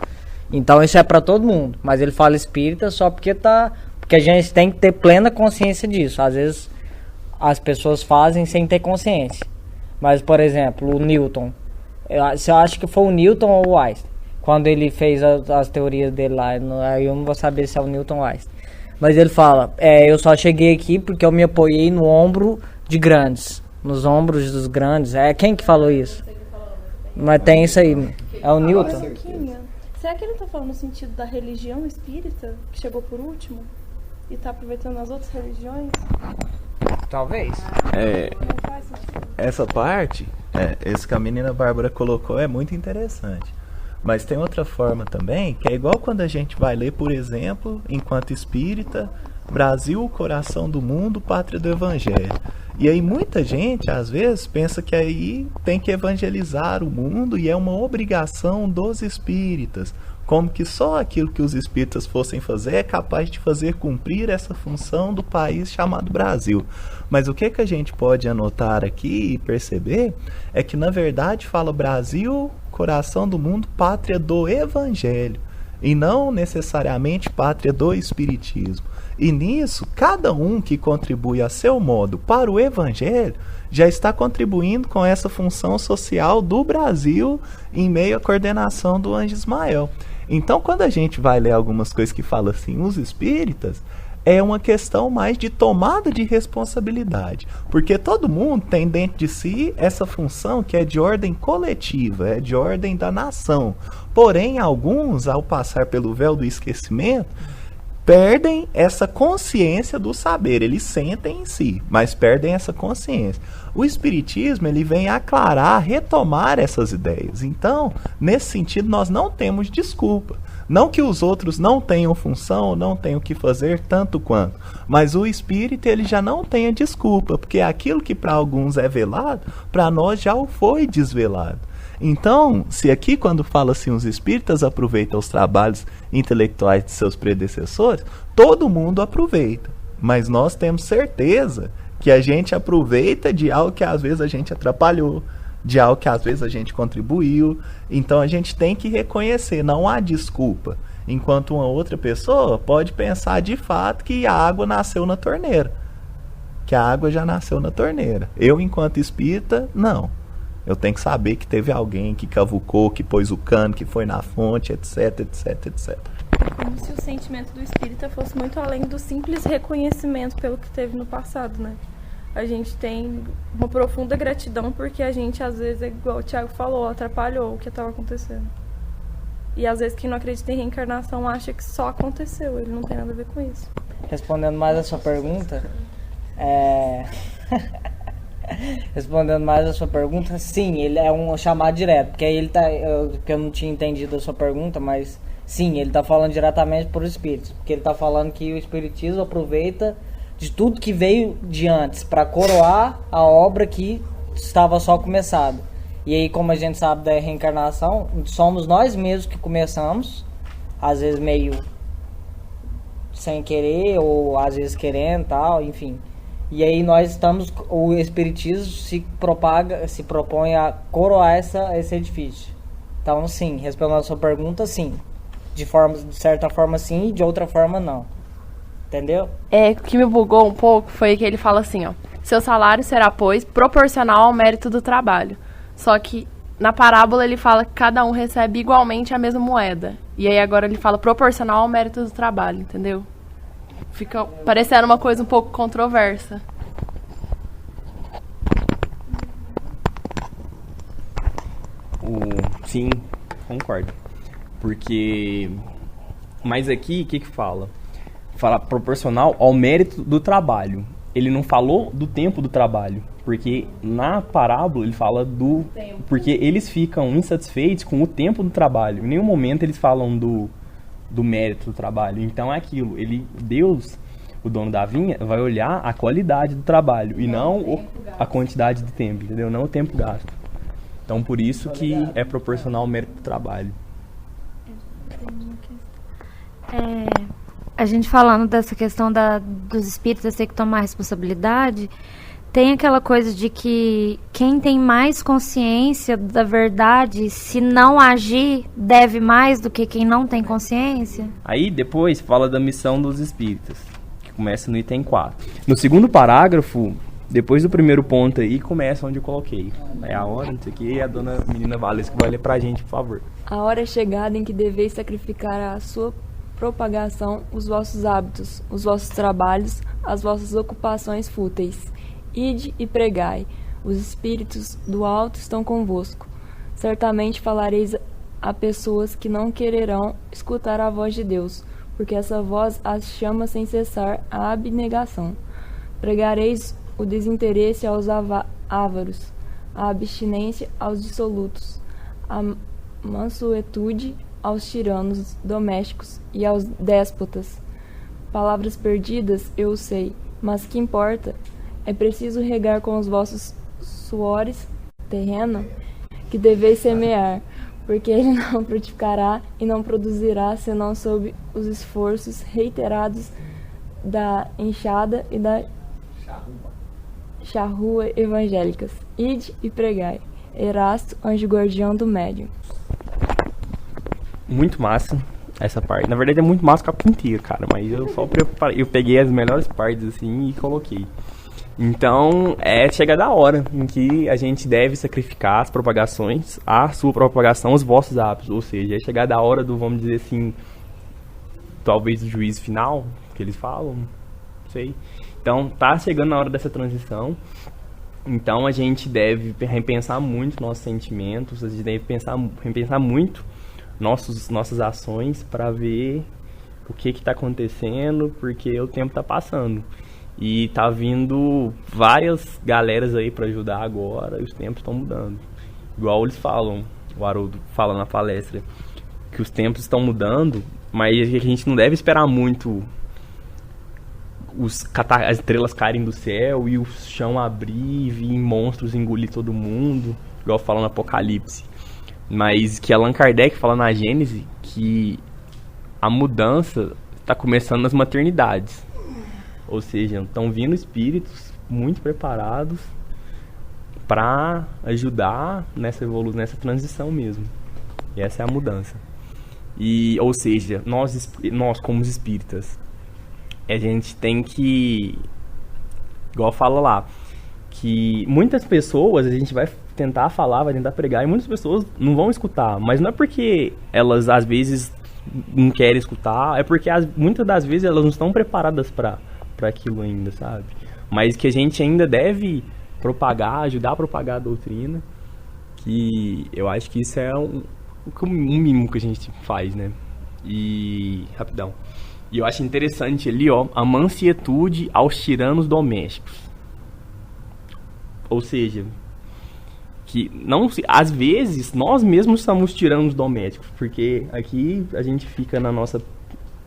Então, isso é para todo mundo. Mas ele fala espírita só porque a gente tem que ter plena consciência disso. Às vezes as pessoas fazem sem ter consciência. Mas, por exemplo, o Newton. Eu acho que foi o Newton ou o Einstein. Quando ele fez as teorias dele lá. Aí eu não vou saber se é o Newton ou o Einstein. Mas ele fala, eu só cheguei aqui porque eu me apoiei no ombro de grandes. Nos ombros dos grandes. Quem que falou isso? Mas tem isso aí. É o Newton. Será que ele está falando no sentido da religião espírita, que chegou por último? E está aproveitando as outras religiões? Talvez. Não faz sentido. Essa parte, esse que a menina Bárbara colocou é muito interessante. Mas tem outra forma também, que é igual quando a gente vai ler, por exemplo, enquanto espírita, Brasil, coração do mundo, pátria do evangelho. E aí muita gente, às vezes, pensa que aí tem que evangelizar o mundo e é uma obrigação dos espíritas. como que só aquilo que os espíritas fossem fazer é capaz de fazer cumprir essa função do país chamado Brasil. Mas o que a gente pode anotar aqui e perceber é que, na verdade, fala Brasil, coração do mundo, pátria do Evangelho, e não necessariamente pátria do Espiritismo. E nisso, cada um que contribui a seu modo para o Evangelho já está contribuindo com essa função social do Brasil em meio à coordenação do Anjo Ismael. Então, quando a gente vai ler algumas coisas que falam assim, os espíritas, é uma questão mais de tomada de responsabilidade, porque todo mundo tem dentro de si essa função que é de ordem coletiva, é de ordem da nação. Porém, alguns, ao passar pelo véu do esquecimento, perdem essa consciência do saber. Eles sentem em si, mas perdem essa consciência. O Espiritismo, ele vem aclarar, retomar essas ideias. Então, nesse sentido, nós não temos desculpa. Não que os outros não tenham função, não tenham o que fazer tanto quanto, mas o espírito, ele já não tem a desculpa, porque aquilo que para alguns é velado, para nós já o foi desvelado. Então, se aqui quando fala assim, os espíritas aproveitam os trabalhos intelectuais de seus predecessores, todo mundo aproveita, mas nós temos certeza que a gente aproveita de algo que às vezes a gente atrapalhou, de algo que às vezes a gente contribuiu. Então a gente tem que reconhecer, não há desculpa. Enquanto uma outra pessoa pode pensar de fato que a água nasceu na torneira, que a água já nasceu na torneira. Eu, enquanto espírita, não. Eu tenho que saber que teve alguém que cavucou, que pôs o cano, que foi na fonte, etc, etc, etc. Como se o sentimento do espírita fosse muito além do simples reconhecimento pelo que teve no passado, né? A gente tem uma profunda gratidão porque a gente, às vezes, igual o Thiago falou, atrapalhou o que estava acontecendo. E às vezes quem não acredita em reencarnação acha que só aconteceu, ele não tem nada a ver com isso. Respondendo mais a sua pergunta, Respondendo mais a sua pergunta, sim, ele é um chamado direto, porque aí ele tá, porque eu não tinha entendido a sua pergunta, mas sim, ele está falando diretamente por espíritos, porque ele está falando que o espiritismo aproveita de tudo que veio de antes para coroar a obra que estava só começada. E aí, como a gente sabe da reencarnação, somos nós mesmos que começamos, às vezes meio sem querer ou às vezes querendo, tal, enfim. E aí nós estamos, o espiritismo se propõe a coroar esse edifício. Então, sim, respondendo a sua pergunta, sim. De certa forma, sim, e de outra forma, não. Entendeu? O que me bugou um pouco foi que ele fala assim, ó. Seu salário será, pois, proporcional ao mérito do trabalho. Só que na parábola ele fala que cada um recebe igualmente a mesma moeda. E aí agora ele fala proporcional ao mérito do trabalho, entendeu? Fica parecendo uma coisa um pouco controversa. Sim, concordo. Porque... Mas aqui, o que fala? Fala proporcional ao mérito do trabalho. Ele não falou do tempo do trabalho. Porque na parábola ele fala do... Tempo. Porque eles ficam insatisfeitos com o tempo do trabalho. Em nenhum momento eles falam do mérito do trabalho. Então é aquilo. Deus, o dono da vinha, vai olhar a qualidade do trabalho. E não a quantidade de tempo, entendeu? Não o tempo gasto. Então por isso que é proporcional ao mérito do trabalho. A gente falando dessa questão dos espíritas ter que tomar responsabilidade, tem aquela coisa de que quem tem mais consciência da verdade, se não agir, deve mais do que quem não tem consciência. Aí depois fala da missão dos espíritas, que começa no item 4. No segundo parágrafo, depois do primeiro ponto aí, começa onde eu coloquei. É a hora, não sei o que, e a dona menina Valesca vai ler pra gente, por favor. A hora é chegada em que deveis sacrificar a sua propagação, os vossos hábitos, os vossos trabalhos, as vossas ocupações fúteis. Ide e pregai, os espíritos do alto estão convosco. Certamente falareis a pessoas que não quererão escutar a voz de Deus, porque essa voz as chama sem cessar à abnegação. Pregareis o desinteresse aos ávaros, a abstinência aos dissolutos, a mansuetude aos tiranos domésticos e aos déspotas. Palavras perdidas, eu sei, mas que importa? É preciso regar com os vossos suores terreno que deveis semear, porque ele não frutificará e não produzirá senão sob os esforços reiterados da enxada e da charrua evangélicas. Ide e pregai. Erasto, anjo guardião do médium. Muito massa essa parte. Na verdade é muito massa o capítulo inteiro, cara, mas eu só preparei, eu peguei as melhores partes assim e coloquei. Então, é chegada a hora em que a gente deve sacrificar as propagações, a sua propagação, os vossos hábitos. Ou seja, é chegada a hora do, vamos dizer assim, talvez do juízo final, que eles falam, não sei. Então, tá chegando a hora dessa transição. Então, a gente deve repensar muito nossos sentimentos, a gente deve repensar muito nossas ações para ver o que está acontecendo, porque o tempo está passando. E tá vindo várias galeras aí para ajudar agora, e os tempos estão mudando. Igual eles falam, o Haroldo fala na palestra, que os tempos estão mudando, mas a gente não deve esperar muito as estrelas caírem do céu e o chão abrir e vir monstros engolir todo mundo, igual fala no Apocalipse. Mas que Allan Kardec fala na Gênese que a mudança está começando nas maternidades. Ou seja, estão vindo espíritos muito preparados para ajudar nessa transição mesmo. E essa é a mudança. E, ou seja, nós como espíritas, a gente tem que, igual fala lá, que muitas pessoas a gente vai tentar falar, vai tentar pregar, e muitas pessoas não vão escutar. Mas não é porque elas, às vezes, não querem escutar, é porque muitas das vezes elas não estão preparadas para aquilo ainda, sabe? Mas que a gente ainda deve propagar, ajudar a propagar a doutrina, que eu acho que isso é um mínimo que a gente faz, né? E, rapidão, e eu acho interessante ali, ó, a mansietude aos tiranos domésticos. Ou seja, que não, às vezes nós mesmos somos tiranos domésticos, porque aqui a gente fica na nossa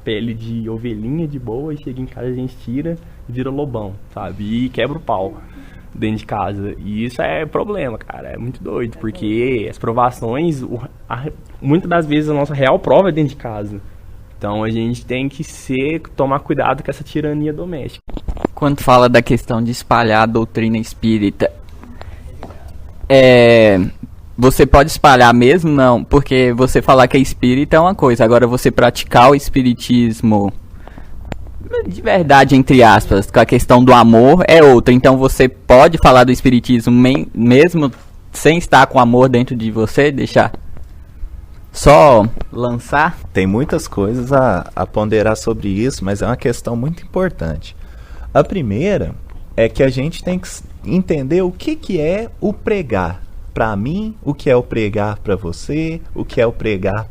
pele de ovelhinha de boa, e chega em casa a gente tira e vira lobão, sabe? E quebra o pau dentro de casa. E isso é problema, cara. É muito doido, porque as provações, muitas das vezes a nossa real prova é dentro de casa. Então a gente tem que tomar cuidado com essa tirania doméstica. Quando fala da questão de espalhar a doutrina espírita, você pode espalhar mesmo? Não, porque você falar que é espírita é uma coisa, agora você praticar o espiritismo de verdade, entre aspas, com a questão do amor é outra. Então você pode falar do espiritismo mesmo sem estar com amor dentro de você, deixar só lançar? Tem muitas coisas a ponderar sobre isso, mas é uma questão muito importante. A primeira é que a gente tem que entender o que é o pregar para mim, o que é o pregar para você, o que é o pregar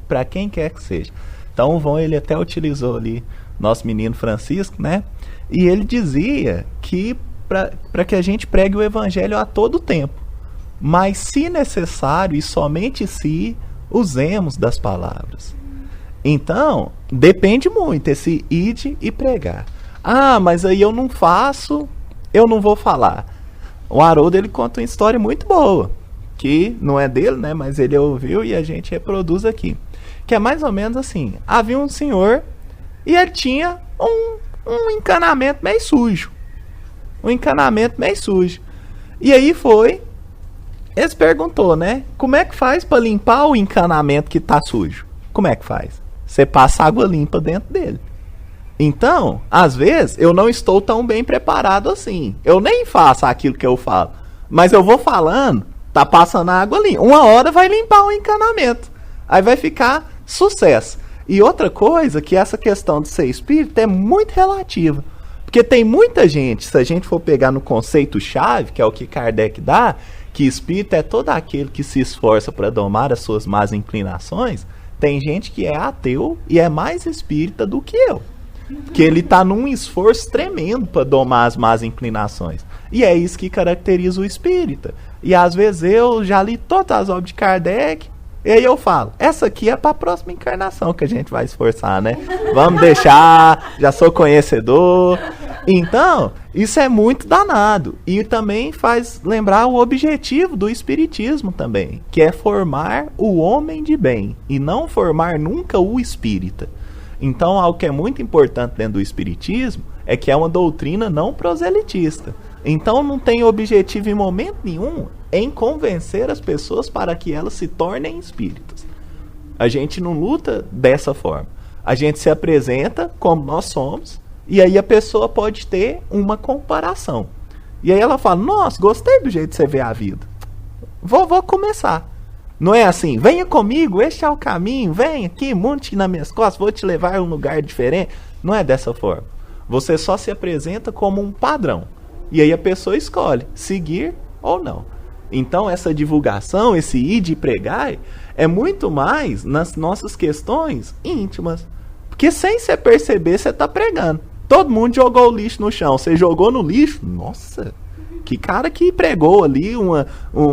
para quem quer que seja. Então o Von, ele até utilizou ali nosso menino Francisco, né? E ele dizia que para que a gente pregue o evangelho a todo tempo, mas se necessário e somente se usemos das palavras. Então, depende muito esse ide e pregar. Ah, mas aí eu não faço, eu não vou falar. O Haroldo, ele conta uma história muito boa, que não é dele, né? Mas ele ouviu e a gente reproduz aqui. Que é mais ou menos assim: havia um senhor e ele tinha um encanamento meio sujo. E aí ele perguntou, né? Como é que faz para limpar o encanamento que tá sujo? Como é que faz? Você passa água limpa dentro dele. Então, às vezes, eu não estou tão bem preparado assim. Eu nem faço aquilo que eu falo. Mas eu vou falando, tá passando água limpa. Uma hora vai limpar o encanamento. Aí vai ficar sucesso. E outra coisa, que essa questão de ser espírita é muito relativa. Porque tem muita gente, se a gente for pegar no conceito-chave, que é o que Kardec dá, que espírita é todo aquele que se esforça para domar as suas más inclinações, tem gente que é ateu e é mais espírita do que eu. Porque ele está num esforço tremendo para domar as más inclinações. E é isso que caracteriza o espírita. E às vezes eu já li todas as obras de Kardec, e aí eu falo, essa aqui é para a próxima encarnação que a gente vai esforçar, né? Vamos deixar, já sou conhecedor. Então, isso é muito danado. E também faz lembrar o objetivo do espiritismo também, que é formar o homem de bem e não formar nunca o espírita. Então, algo que é muito importante dentro do espiritismo é que é uma doutrina não proselitista. Então, não tem objetivo em momento nenhum em convencer as pessoas para que elas se tornem espíritas. A gente não luta dessa forma. A gente se apresenta como nós somos. E aí a pessoa pode ter uma comparação. E aí ela fala, nossa, gostei do jeito que você vê a vida. Vou começar. Não é assim, venha comigo, este é o caminho, vem aqui, monte nas minhas costas, vou te levar a um lugar diferente. Não é dessa forma. Você só se apresenta como um padrão. E aí a pessoa escolhe seguir ou não. Então essa divulgação, esse ir de pregar, é muito mais nas nossas questões íntimas. Porque sem você perceber, você está pregando. Todo mundo jogou o lixo no chão. Você jogou no lixo? Nossa, que cara que pregou ali uma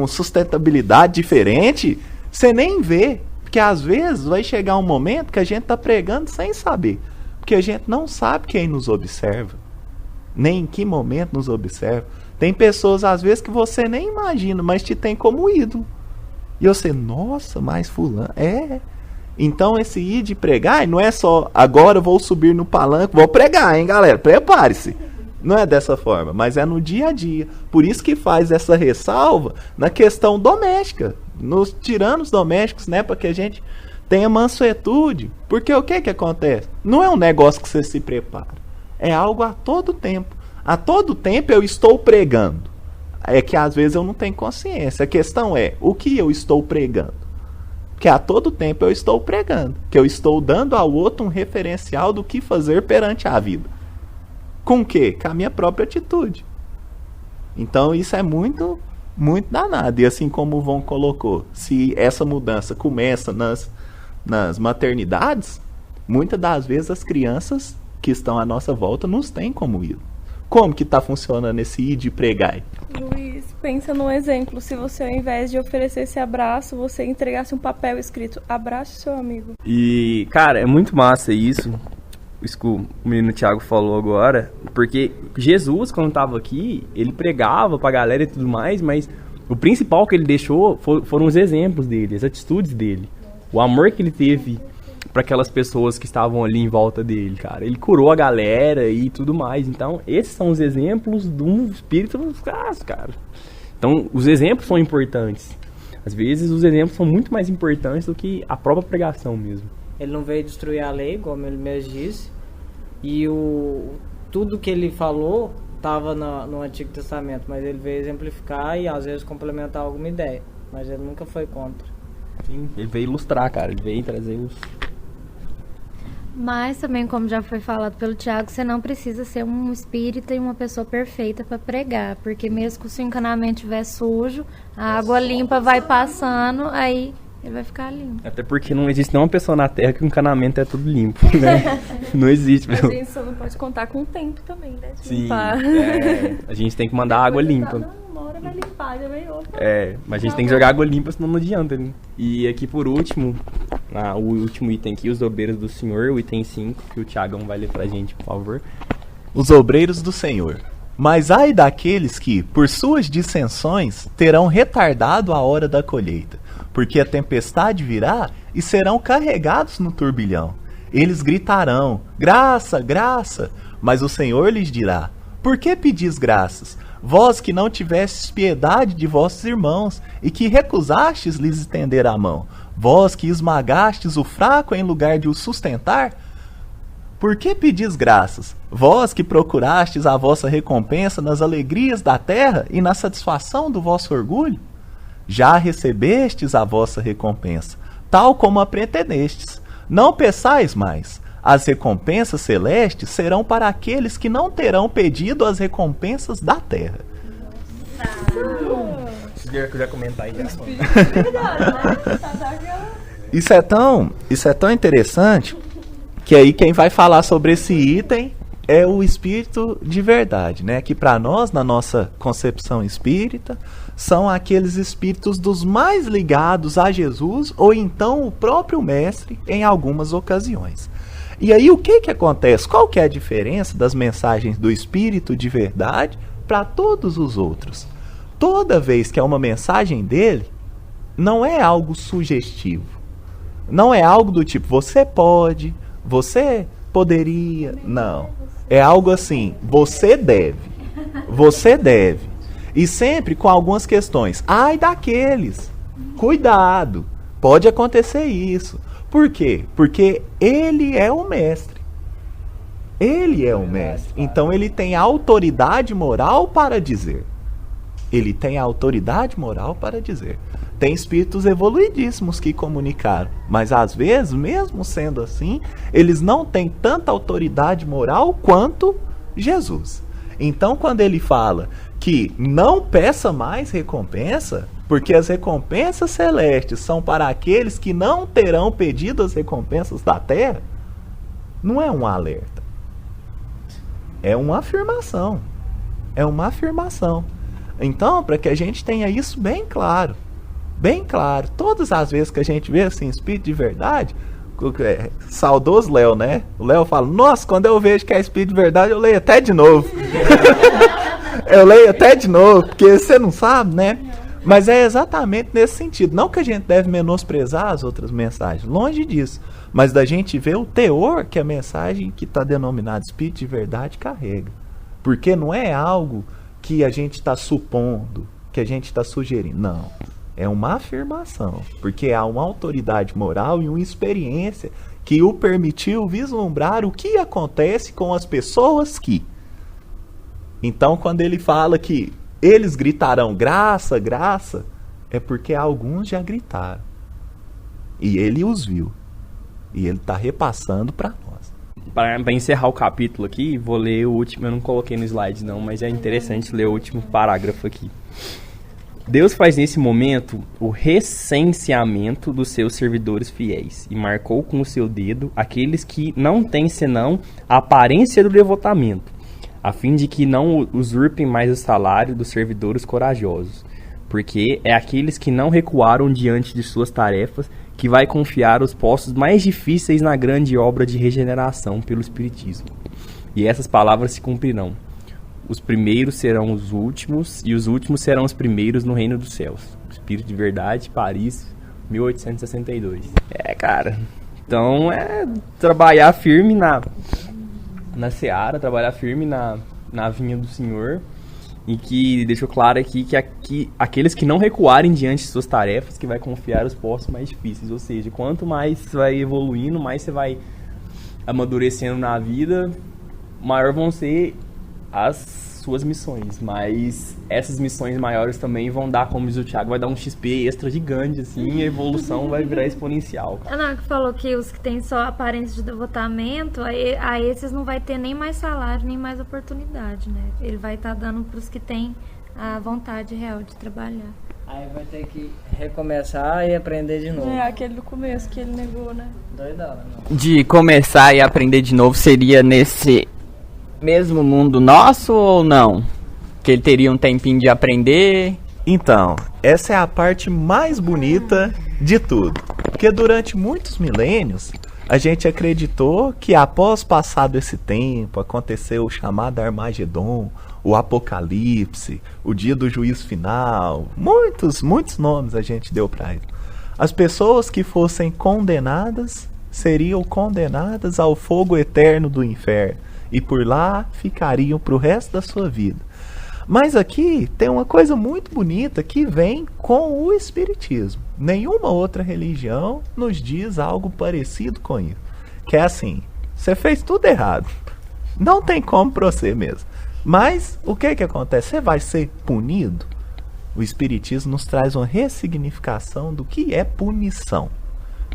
sustentabilidade diferente. Você nem vê. Porque às vezes vai chegar um momento que a gente está pregando sem saber. Porque a gente não sabe quem nos observa. Nem em que momento nos observa. Tem pessoas às vezes que você nem imagina, mas te tem como ídolo. E você, nossa, mas fulano, Então esse ir de pregar não é só agora eu vou subir no palanque, vou pregar, hein, galera, prepare-se. Não é dessa forma, mas é no dia a dia. Por isso que faz essa ressalva na questão doméstica, nos tiranos domésticos, né, para que a gente tenha mansuetude. Porque o que acontece? Não é um negócio que você se prepara, é algo a todo tempo. A todo tempo eu estou pregando. É que às vezes eu não tenho consciência. A questão é, o que eu estou pregando? Que a todo tempo eu estou pregando, que eu estou dando ao outro um referencial do que fazer perante a vida. Com o quê? Com a minha própria atitude. Então isso é muito, muito danado. E assim como o Von colocou, se essa mudança começa nas maternidades, muitas das vezes as crianças que estão à nossa volta nos têm como ídolo. Como que está funcionando esse ir de pregar? Luiz, pensa num exemplo. Se você, ao invés de oferecer esse abraço, você entregasse um papel escrito, abraçe seu amigo. E, cara, é muito massa isso que o menino Thiago falou agora, porque Jesus, quando estava aqui, ele pregava pra galera e tudo mais, mas o principal que ele deixou foram os exemplos dele, as atitudes dele, o amor que ele teve para aquelas pessoas que estavam ali em volta dele, cara. Ele curou a galera e tudo mais. Então, esses são os exemplos de um espírito dos caras, cara. Então, os exemplos são importantes. Às vezes, os exemplos são muito mais importantes do que a própria pregação mesmo. Ele não veio destruir a lei, como ele mesmo disse. E tudo que ele falou estava no Antigo Testamento, mas ele veio exemplificar e, às vezes, complementar alguma ideia. Mas ele nunca foi contra. Sim, ele veio ilustrar, cara. Ele veio trazer os... Mas também, como já foi falado pelo Thiago, você não precisa ser um espírita e uma pessoa perfeita para pregar, porque mesmo que o seu encanamento estiver sujo, a água limpa vai passando, aí ele vai ficar limpo. Até porque não existe nenhuma pessoa na Terra que o encanamento é tudo limpo, né? Não existe. A gente só não pode contar com o tempo também, né? Sim, a gente tem que mandar água limpa. Uma hora vai limpar, já veio outra. Mas a gente tem que jogar água limpa, senão não adianta, né? E aqui por último, o último item aqui, os obreiros do Senhor, o item 5, que o Thiagão vai ler pra gente, por favor. Os obreiros do Senhor. Mas ai daqueles que, por suas dissensões, terão retardado a hora da colheita, porque a tempestade virá e serão carregados no turbilhão. Eles gritarão, graça, graça, mas o Senhor lhes dirá, por que pedis graças? Vós que não tivestes piedade de vossos irmãos, e que recusastes lhes estender a mão, vós que esmagastes o fraco em lugar de o sustentar, por que pedis graças? Vós que procurastes a vossa recompensa nas alegrias da terra e na satisfação do vosso orgulho? Já recebestes a vossa recompensa, tal como a pretendestes. Não peçais mais. As recompensas celestes serão para aqueles que não terão pedido as recompensas da terra. Se quiser comentar aí. Isso é tão interessante que aí quem vai falar sobre esse item é o espírito de verdade, né? Que para nós, na nossa concepção espírita, são aqueles espíritos dos mais ligados a Jesus ou então o próprio mestre em algumas ocasiões. E aí o que acontece? Qual que é a diferença das mensagens do Espírito de verdade para todos os outros? Toda vez que é uma mensagem dele, não é algo sugestivo. Não é algo do tipo, você pode, você poderia. Não. É algo assim, você deve. Você deve. E sempre com algumas questões. Ai daqueles. Cuidado. Pode acontecer isso. Por quê? Porque ele é o mestre. Ele é o mestre. Então ele tem autoridade moral para dizer. Ele tem autoridade moral para dizer. Tem espíritos evoluidíssimos que comunicaram. Mas às vezes, mesmo sendo assim, eles não têm tanta autoridade moral quanto Jesus. Então quando ele fala que não peça mais recompensa, porque as recompensas celestes são para aqueles que não terão pedido as recompensas da terra, não é um alerta. É uma afirmação. É uma afirmação. Então, para que a gente tenha isso bem claro, todas as vezes que a gente vê assim, espírito de verdade, saudoso Léo, né? O Léo fala, nossa, quando eu vejo que é espírito de verdade, eu leio até de novo. Eu leio até de novo, porque você não sabe, né? Mas é exatamente nesse sentido. Não que a gente deve menosprezar as outras mensagens, longe disso. Mas da gente ver o teor que a mensagem que está denominada espírito de verdade carrega. Porque não é algo que a gente está supondo, que a gente está sugerindo. Não. É uma afirmação. Porque há uma autoridade moral e uma experiência que o permitiu vislumbrar o que acontece com as pessoas que. Então, quando ele fala que eles gritarão graça, graça, é porque alguns já gritaram. E ele os viu. E ele está repassando para nós. Para encerrar o capítulo aqui, vou ler o último. Eu não coloquei no slide não, mas é interessante ler o último parágrafo aqui. Deus faz nesse momento o recenseamento dos seus servidores fiéis e marcou com o seu dedo aqueles que não têm senão a aparência do devotamento, a fim de que não usurpem mais o salário dos servidores corajosos, porque é aqueles que não recuaram diante de suas tarefas que vai confiar os postos mais difíceis na grande obra de regeneração pelo Espiritismo. E essas palavras se cumprirão. Os primeiros serão os últimos, e os últimos serão os primeiros no reino dos céus. Espírito de Verdade, Paris, 1862. Cara, então é trabalhar firme na seara, trabalhar firme na vinha do Senhor, e que deixou claro aqui que aqueles que não recuarem diante de suas tarefas, que vai confiar os postos mais difíceis. Ou seja, quanto mais você vai evoluindo, mais você vai amadurecendo na vida, maior vão ser as suas missões, mas essas missões maiores também vão dar, como diz o Thiago, vai dar um XP extra gigante, assim, e a evolução vai virar exponencial. Ana que falou que os que têm só aparência de devotamento, a esses não vai ter nem mais salário, nem mais oportunidade, né? Ele vai estar dando para os que têm a vontade real de trabalhar. Aí vai ter que recomeçar e aprender de novo. É, aquele do começo que ele negou, né? Doidão, não. De começar e aprender de novo seria nesse mesmo mundo nosso ou não? Que ele teria um tempinho de aprender? Então, essa é a parte mais bonita de tudo. Porque durante muitos milênios, a gente acreditou que após passado esse tempo, aconteceu o chamado Armagedon, o Apocalipse, o dia do juízo final, muitos nomes a gente deu para ele. As pessoas que fossem condenadas seriam condenadas ao fogo eterno do inferno e por lá ficariam para o resto da sua vida. Mas aqui tem uma coisa muito bonita que vem com o Espiritismo. Nenhuma outra religião nos diz algo parecido com isso. Que é assim, você fez tudo errado. Não tem como para você mesmo. Mas o que acontece? Você vai ser punido? O Espiritismo nos traz uma ressignificação do que é punição.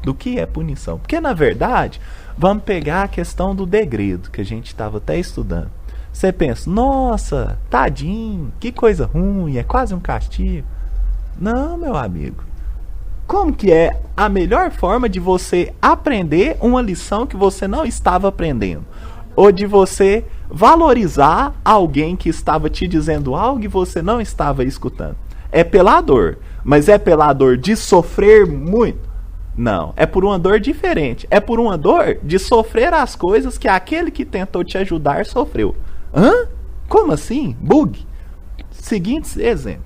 Do que é punição. Porque, na verdade, vamos pegar a questão do degredo, que a gente estava até estudando. Você pensa, nossa, tadinho, que coisa ruim, é quase um castigo. Não, meu amigo. Como que é a melhor forma de você aprender uma lição que você não estava aprendendo? Ou de você valorizar alguém que estava te dizendo algo e você não estava escutando? É pela dor, mas é pela dor de sofrer muito? Não, é por uma dor diferente. É por uma dor de sofrer as coisas que aquele que tentou te ajudar sofreu. Hã? Como assim? Bug. Seguinte exemplo.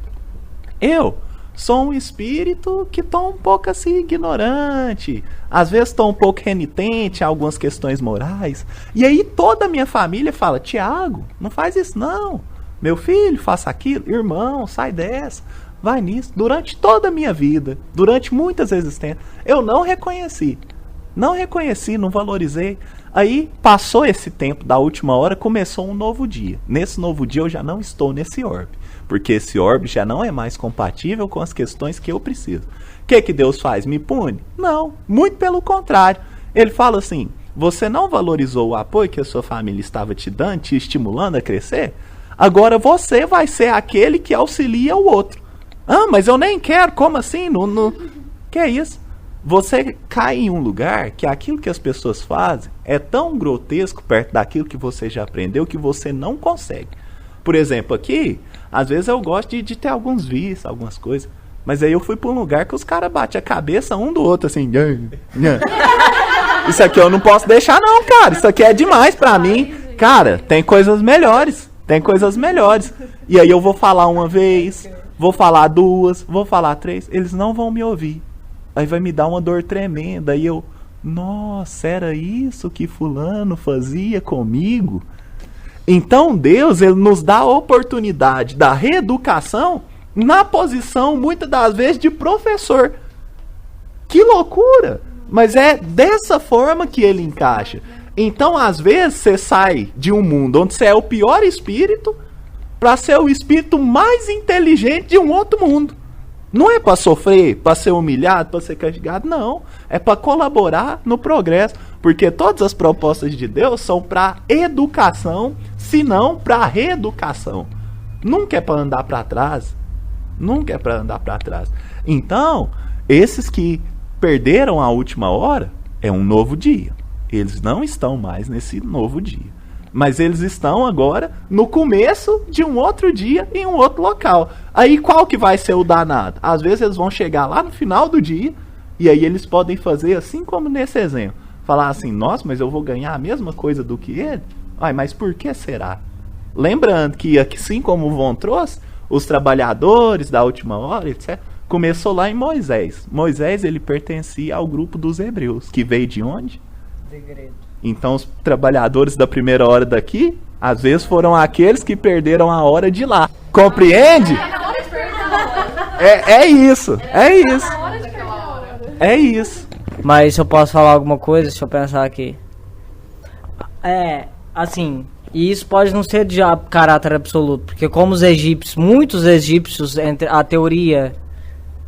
Eu sou um espírito que estou um pouco assim ignorante. Às vezes estou um pouco renitente a algumas questões morais. E aí toda a minha família fala: Tiago, não faz isso não. Meu filho, faça aquilo. Irmão, sai dessa. Vai nisso. Durante toda a minha vida, durante muitas existências, eu não reconheci. Não reconheci, não valorizei. Aí passou esse tempo da última hora, começou um novo dia. Nesse novo dia eu já não estou nesse orbe, porque esse orbe já não é mais compatível com as questões que eu preciso. O que Deus faz? Me pune? Não, muito pelo contrário. Ele fala assim: você não valorizou o apoio que a sua família estava te dando, te estimulando a crescer? Agora você vai ser aquele que auxilia o outro. Ah, mas eu nem quero, como assim? Que é isso? Você cai em um lugar que aquilo que as pessoas fazem é tão grotesco perto daquilo que você já aprendeu que você não consegue. Por exemplo, aqui, às vezes eu gosto de ter alguns vícios, algumas coisas, mas aí eu fui para um lugar que os caras batem a cabeça um do outro, assim. Isso aqui eu não posso deixar não, cara. Isso aqui é demais pra mim. Cara, tem coisas melhores. Tem coisas melhores. E aí eu vou falar uma vez, vou falar duas, vou falar três. Eles não vão me ouvir. Aí vai me dar uma dor tremenda. Aí eu, nossa, era isso que fulano fazia comigo? Então Deus, ele nos dá a oportunidade da reeducação na posição, muitas das vezes, de professor. Que loucura! Mas é dessa forma que ele encaixa. Então, às vezes, você sai de um mundo onde você é o pior espírito para ser o espírito mais inteligente de um outro mundo. Não é para sofrer, para ser humilhado, para ser castigado, não. É para colaborar no progresso. Porque todas as propostas de Deus são para educação, se não para reeducação. Nunca é para andar para trás. Nunca é para andar para trás. Então, esses que perderam a última hora, é um novo dia. Eles não estão mais nesse novo dia. Mas eles estão agora no começo de um outro dia em um outro local. Aí qual que vai ser o danado? Às vezes eles vão chegar lá no final do dia e aí eles podem fazer assim como nesse exemplo. Falar assim: nossa, mas eu vou ganhar a mesma coisa do que ele? Ai, mas por que será? Lembrando que assim como o Von trouxe, os trabalhadores da última hora, etc., começou lá em Moisés. Moisés, ele pertencia ao grupo dos hebreus, que veio de onde? Degredo. Então os trabalhadores da primeira hora daqui, às vezes foram aqueles que perderam a hora de lá. Compreende? É isso. É isso. Mas se eu posso falar alguma coisa, deixa eu pensar aqui. Assim, e isso pode não ser de caráter absoluto, porque como os egípcios, muitos egípcios, a teoria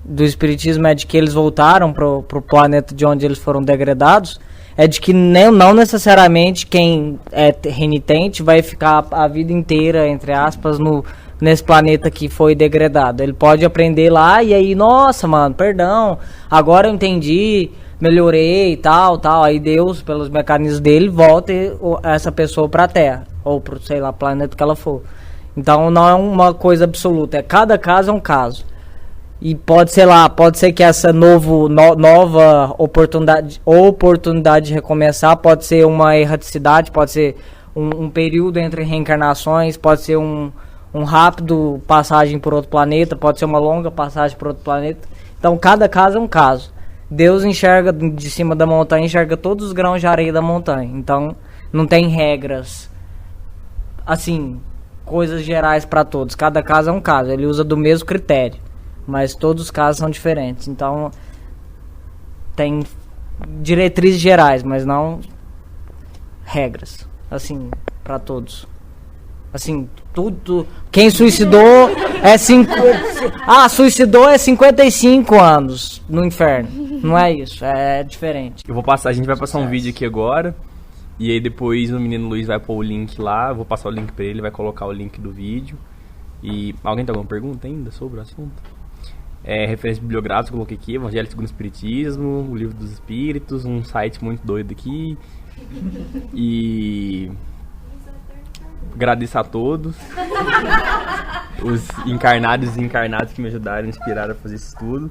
do espiritismo é de que eles voltaram pro planeta de onde eles foram degradados, é de que não necessariamente quem é renitente vai ficar a vida inteira, entre aspas, nesse planeta que foi degradado. Ele pode aprender lá e aí, nossa, mano, perdão, agora eu entendi, melhorei e tal. Aí Deus, pelos mecanismos dele, volta essa pessoa pra Terra, ou pro, sei lá, planeta que ela for. Então não é uma coisa absoluta, cada caso é um caso. E pode ser que essa nova oportunidade de recomeçar pode ser uma erraticidade, pode ser um período entre reencarnações, pode ser um rápido passagem por outro planeta, pode ser uma longa passagem por outro planeta. Então cada caso é um caso. Deus enxerga de cima da montanha, enxerga todos os grãos de areia da montanha. Então não tem regras, assim, coisas gerais para todos. Cada caso é um caso, ele usa do mesmo critério. Mas todos os casos são diferentes. Então, tem diretrizes gerais, mas não regras. Assim, para todos. Assim, tudo... Quem suicidou suicidou é 55 anos no inferno. Não é isso, é diferente. A gente vai passar um vídeo aqui agora. E aí depois o menino Luiz vai pôr o link lá. Eu vou passar o link pra ele, vai colocar o link do vídeo. E alguém tem alguma pergunta ainda sobre o assunto? Referência bibliográfica, eu coloquei aqui, Evangelho segundo o Espiritismo, o Livro dos Espíritos, um site muito doido aqui. E agradeço a todos, os encarnados e encarnados que me ajudaram, inspiraram a fazer isso tudo.